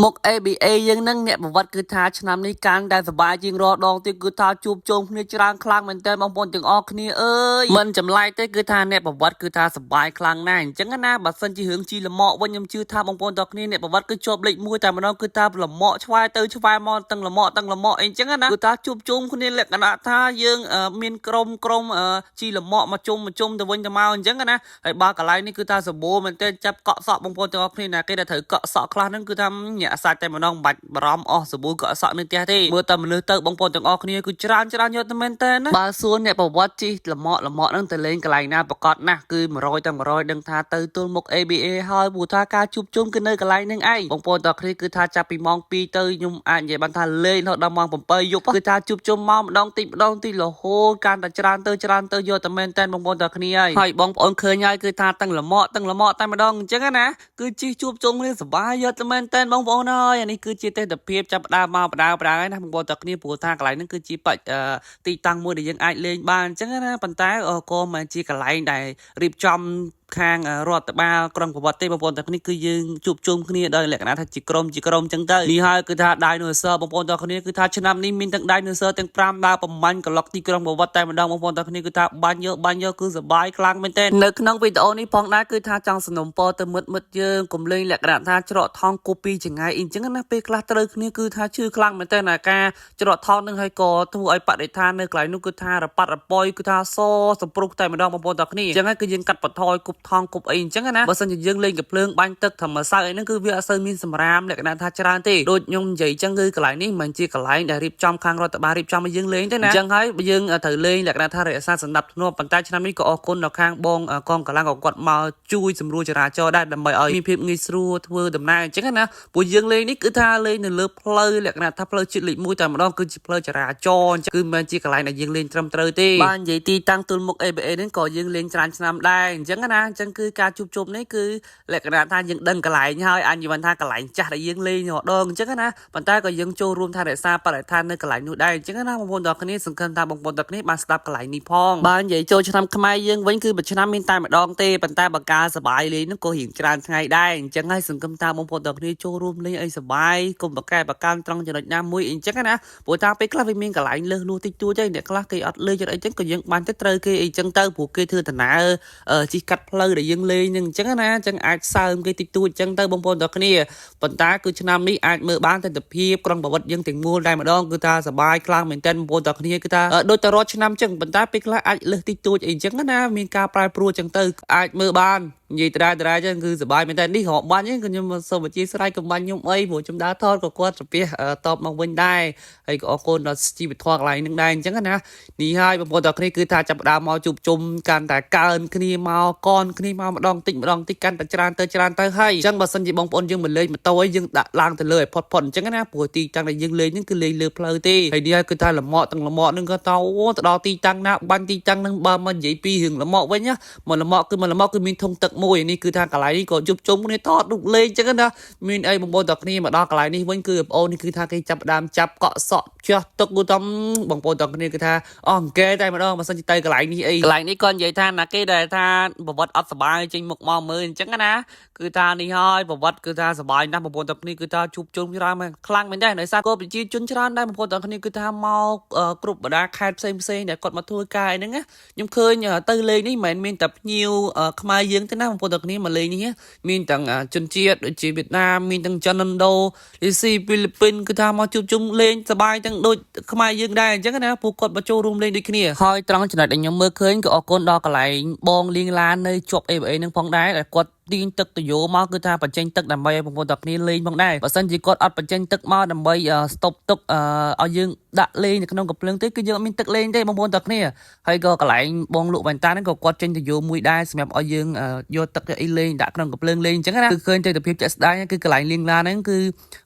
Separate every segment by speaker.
Speaker 1: មុខ ABA យើងនឹងអ្នកប្រវត្តិគឺថាឆ្នាំនេះកាន់តែសប្បាយជាងរាល់ដងទៀតគឺថាជួបជុំគ្នាច្រើនខ្លាំងមែនតើបងប្អូនទាំងអស់គ្នាអើយមិនចម្លែកទេគឺថាអ្នកប្រវត្តិគឺថាសប្បាយខ្លាំងណាស់អញ្ចឹងណាបើសិនជារឿងជីលម៉កវិញខ្ញុំជឿថាបងប្អូនទាំងគ្នាអ្នកប្រវត្តិគឺជាប់លេខ1តែម្ដងគឺថាលម៉កឆ្វែទៅឆ្វែមកទាំងលម៉កអីអញ្ចឹងណាគឺថាជួបជុំគ្នាលក្ខណៈថាយើងមានក្រុមជីលម៉កមកជុំទៅវិញទៅមកអញ្ចឹងណាហើយបើកន្លែងនេះគឺថាសម្បូរមែនតើចាប់កក់សក់បងប្អូនទាំងអស់គ្នាណាគេដែលត្រូវកក់សក់ខ្លះហ្នឹងគឺថាញាក់សាច់តែម្ដងបាច់បារម្ភអស់សប៊ូកក់សក់នៅផ្ទះទេមើលតែមនុស្សទៅបងប្អូនទាំងអស់គ្នាគឺច្រើនយកទៅមែនតើណាបើសួរអ្នកប្រវត្តិជីលម៉កហ្នឹងទៅលេងកន្លែងណាប្រកាសណាស់គឺ100ទាំង100ដឹងថាទៅទល់មុខ ABA ហើយព្រោះថាការជួបជុំគឺនៅកន្លែងហ្នឹងឯងបងប្អូនទាំងគ្នាគឺថាចាប់ពីម៉ោង2ទៅខ្ញុំអាចនិយាយបានថាលេងរហូតដល់ម៉ោង7យប់គឺថាជួបជុំមកម្ដងតិចរហូតកាន់តែច្រើនទៅយកតែមែនតើបងប្អូនទាំងគ្នាហើយបងប្អូនឃើញហើយគឺថាទាំងលម៉កតែម្ដងអញ្ចឹងណាគឺជិះជួបជុំគ្នាសប្បាយយកតែមែនតើបងប្អូនហើយអានេះគឺជាទេសភាពចាប់ដើមមកបដាហើយណាបងប្អូនទាំងគ្នាព្រោះថាកន្លែងហ្នឹងគឺជាបច្ចទីតាំងមួយដែលយើងអាចលេងបានអញ្ចឹងណាប៉ុន្តែក៏មិនជាកន្លែងដែលរៀបចំខាងរដ្ឋបាលក្រុងប្រវត្តិទេបងប្អូនទាំងនេះគឺយើងជួបជុំគ្នាដោយលក្ខណៈថាជាក្រុមចឹងទៅនេះហើយគឺថា Dinosaur បងប្អូនទាំងគ្នាគឺថាឆ្នាំនេះមានទាំង Dinosaur ទាំង5ដើរប្រមាញ់ក្លុកទីក្រុងប្រវត្តិតែម្ដងបងប្អូនទាំងគ្នាគឺថាបាញ់យកគឺសប្បាយខ្លាំងមែនទែននៅក្នុងវីដេអូនេះផងដែរគឺថាចង់សនំពរទៅមិត្តយើងកុំលេងលក្ខណៈថាច្រកថងគូពីចងាយអីចឹងណាពេលខ្លះត្រូវគ្នាគឺថាជឿខ្លាំងមែនទែនអាការច្រកថងនឹងហើយក៏ធ្វើឲ្យបរិស្ថាននៅកន្លែងនោះគឺថារប៉ាត់រប៉យគឺថាសសម្រុះតែម្ដងបងប្អូនទាំងគ្នាអញ្ចឹងហើយគឺយើងកាត់បន្ថយគប់ថងគប់អីអញ្ចឹងណាបើសិនជាយើងលេងកាភ្លើងបាញ់ទឹកធម្មសៅអីហ្នឹងគឺវាអត់សូវមានសម្រាមលក្ខណៈថាច្រើនទេដូចខ្ញុំនិយាយអញ្ចឹងគឺកន្លែងនេះមិនជាកន្លែងដែលរៀបចំខាងរដ្ឋបាលរៀបចំឲ្យយើងលេងទេណាអញ្ចឹងហើយយើងត្រូវលេងលក្ខណៈថារក្សាសណ្ដាប់ធ្នាប់ប៉ុន្តែឆ្នាំនេះក៏អរគុណដល់ខាងបងកងកម្លាំងក៏គាត់មកជួយសម្រួលចរាចរណ៍ដែរដើម្បីឲ្យមានភាពងាយស្រួលធ្វើដំណើរអញ្ចឹងណាព្រោះយើងលេងនេះគឺថាលេងនៅលើផ្លូវលក្ខណៈថាផ្លូវជាតិលេខ1តែម្ដងគឺជាផ្លូវចរាចរណ៍អញ្ចឹងគឺមិនជាកន្លែងដែលយើងលេងត្រឹមត្រូវទេបាននិយាយទីតាំងទល់មុខ ABA នេះក៏យើងលេងច្រើនឆ្នាំដែរអញ្ចឹងណាអញ្ចឹងគឺការជួបជុំនេះគឺលក្ខណៈថាយើងដឹងកន្លែងហើយអញនិយាយថាកន្លែងចាស់ដែលយើងលេងរដងអញ្ចឹងណាប៉ុន្តែក៏យើងចូលរួមថែរក្សាបរិស្ថាននៅកន្លែងនោះដែរអញ្ចឹងណាបងប្អូនទាំងគ្នាសង្ឃឹមថាបងប្អូនទាំងគ្នាបានស្ដាប់កន្លែងនេះផងបាននិយាយចូលឆ្នាំខ្មែរយើងវិញគឺមួយឆ្នាំមានតែម្ដងទេប៉ុន្តែបើការសប្បាយលេងនោះក៏រៀងច្រើនថ្ងៃដែរអញ្ចឹងហើយសង្ឃឹមថាបងប្អូនទាំងគ្នាចូលរួមលេងឲ្យសប្បាយកុំប្រកែប្រកាន់ត្រង់ចំណុចណាមួយអញ្ចឹងណាព្រោះថាពេលខ្លះវាមានកន្លែងលើសលួសតិចតួចទេអ្នកខ្លះគេអត់លេងអីចឹងក៏យើងបានទៅត្រូវគេអីចឹងទៅព្រោះគេធ្វើដំណើរជិះកាត់ផ្លូវដែលយើងលេងនឹងអញ្ចឹងណាអញ្ចឹងអាចសើមគេតិចតួចអញ្ចឹងទៅបងប្អូនទាំងគ្នាប៉ុន្តែគឺឆ្នាំនេះអាចមើលបានទស្សនវិជ្ជាក្រុងប្រវត្តិយើងទាំងមូលតែម្ដងគឺថាសប្បាយខ្លាំងមែនទែនបងប្អូនទាំងគ្នាគឺថាដូចតែរាល់ឆ្នាំអញ្ចឹងប៉ុន្តែពេលខ្លះអាចលើសតិចតួចអីអញ្ចឹងណាមានការប្រែប្រួលអញ្ចឹងទៅអាចមើលបាននិយាយតារាចឹងគឺសប្បាយមែនតើនេះរកបាញ់ហ្នឹងគឺខ្ញុំសូមអធិស្ឋានកុំបាញ់ខ្ញុំអីព្រោះខ្ញុំដើរថតក៏គាត់ស្ពះតបមកវិញដែរហើយក៏អរគុណដល់ជីវិតធម៌កន្លែងហ្នឹងដែរអញ្ចឹងណានេះហើយបងប្អូនទាំងគ្នាគឺថាចាប់ដើមមកជួបជុំកាន់តែកើនគ្នាមកកនគ្នាមកម្ដងតិចកាន់តែច្រើនទៅហើយអញ្ចឹងបើសិនជាបងប្អូនយើងមកលេងម៉ូតូអីយើងដាក់ឡើងទៅលើឲ្យផុតអញ្ចឹងណាព្រោះទីតាំងដែលយើងលេងហ្នឹងគឺលេងលើផ្លូវទេហើយនេះហើយគឺថាលម៉កហ្នឹងក៏ទៅដល់ទីតាំងណាបាញ់ទីតាំងហ្នឹងបើមកនិយាយពីរឿងលម៉កវិញណាមកលម៉កគឺមានធុងទឹកមួយនេះគឺថាកន្លែងនេះក៏ជួបជុំគ្នាថតរូបលេងអញ្ចឹងណាមានអីបងប្អូនទាំងគ្នាមកដល់កន្លែងនេះវិញគឺបងប្អូននេះគឺថាគេចាប់ដើមចាប់កក់សក់ជះទឹកគឺតំបងប្អូនទាំងគ្នាគឺថាអង្គែតែម្ដងបើសិនជាទៅកន្លែងនេះអីកន្លែងនេះក៏និយាយថាណាគេដែលថាប្រវត្តិអត់សុបាយចេញមុខមកមើលអញ្ចឹងណាគឺថានេះហើយប្រវត្តិគឺថាសុបាយណាស់បងប្អូនទាំងគ្នាគឺថាជួបជុំច្រើនខ្លាំងមែនដែរដោយសារក៏ប្រជាជនច្រើនដែរបងប្អូនទាំងគ្នាគឺថាមកគ្រប់បណ្ដាខេត្តផ្សេងដែលគាត់មកធ្វើការអីហ្នឹងណាខ្ញុំឃើញទៅលេងនេះមិនមែនមានតែភ្ញៀវខ្មែរយើងទេណាបងប្អូនទាំងគ្នាមកលេងនេះមានទាំងជនជាតិដូចជាវៀតណាមមានទាំងចិនឥណ្ឌូអេស៊ីហ្វីលីពីនគឺថាមកជួបជុំលេងសប្បាយទាំងដូចខ្មែរយើងដែរអញ្ចឹងណាពួកគាត់មកចូលរួមលេងដូចគ្នាហើយត្រង់ចំណុចដែលខ្ញុំមើលឃើញក៏អរគុណដល់កន្លែងបងលៀងឡាននៅជាប់ ABA នឹងផងដែរដែលគាត់ទាញទឹកទៅយោមកគឺថាបញ្ចេញទឹកដើម្បីឲ្យបងប្អូនទាំងគ្នាលេងផងដែរបើសិនជាគាត់អត់បញ្ចេញទឹកមកដើម្បីស្តុបទឹកឲ្យយើងដាក់លេងនៅក្នុងកំភ្លើងទេគឺយើងអត់មានទឹកលេងទេបងប្អូនទាំងគ្នាហើយក៏កន្លែងបងលក់វ៉ែនតាហ្នឹងក៏គាត់ចេញទៅយោមួយដែរសម្រាប់ឲ្យយើងយកទឹកអីលេងដាក់ក្នុងកំភ្លើងលេងអញ្ចឹងណាគឺឃើញទស្សនវិជ្ជាជាក់ស្ដែងគឺកន្លែងលៀងឡានហ្នឹងគឺ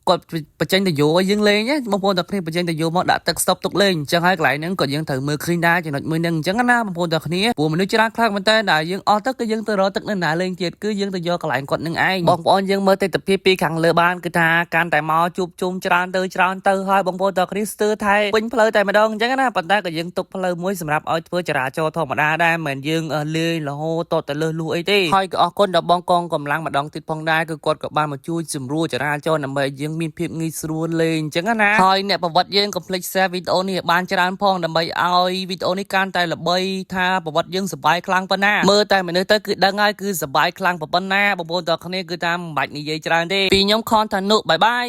Speaker 1: គាត់បញ្ចេញទៅយោឲ្យយើងលេងបងប្អូនទាំងគ្នាបញ្ចេញទៅយោមកដាក់ទឹកស្តុបទុកលេងអញ្ចឹងហើយកន្លែងហ្នឹងក៏យើងត្រូវមើលឃើញដែរចំណុចមួយហ្នឹងអញ្ចឹងណាបងប្អូនទាំងគ្នាព្រោះមនុស្សច្រើនខ្លាំងមែនតើដែលយើងអស់ទឹកគឺយើងទៅរកទឹកនៅណាលេងទៀតគឺយើងទៅយកកន្លែងគាត់នឹងឯងបងប្អូនយើងមើលទស្សនវិជ្ជាពីខាងលើបានគឺថាកាន់តែមកជួបជុំច្រើនទៅហើយបងប្អូនទាំងគ្នាស្ទើរថែពេញផ្លូវតែម្ដងអញ្ចឹងណាប៉ុន្តែក៏យើងទុកផ្លូវមួយសម្រាប់ឲ្យធ្វើចរាចរណ៍ធម្មតាដែរមិនមែនយើងលេងរហូតតទៅលើសលួសអីទេហើយក៏អរគុណដល់បងកងកម្លាំងម្ដងទៀតផងដែរគឺគាត់ក៏បានមកជួយសម្រួលចរាចរណ៍ដើម្បីយើង មានភាពងាយស្រួលលេងអញ្ចឹងណាហើយអ្នកប្រវត្តិយើងកុំភ្លេច share វីដេអូនេះបានច្រើនផងដើម្បីឲ្យវីដេអូនេះកាន់តែល្បីថាប្រវត្តិយើងសប្បាយខ្លាំងប៉ុណ្ណាមើលតែមនុស្សទៅគឺដឹងហើយគឺសប្បាយខ្លាំងប៉ុណ្ណាបងប្អូនទាំងគ្នាគឺតាមមិនបាច់និយាយច្រើនទេពីខ្ញុំខនតានុបាយបាយ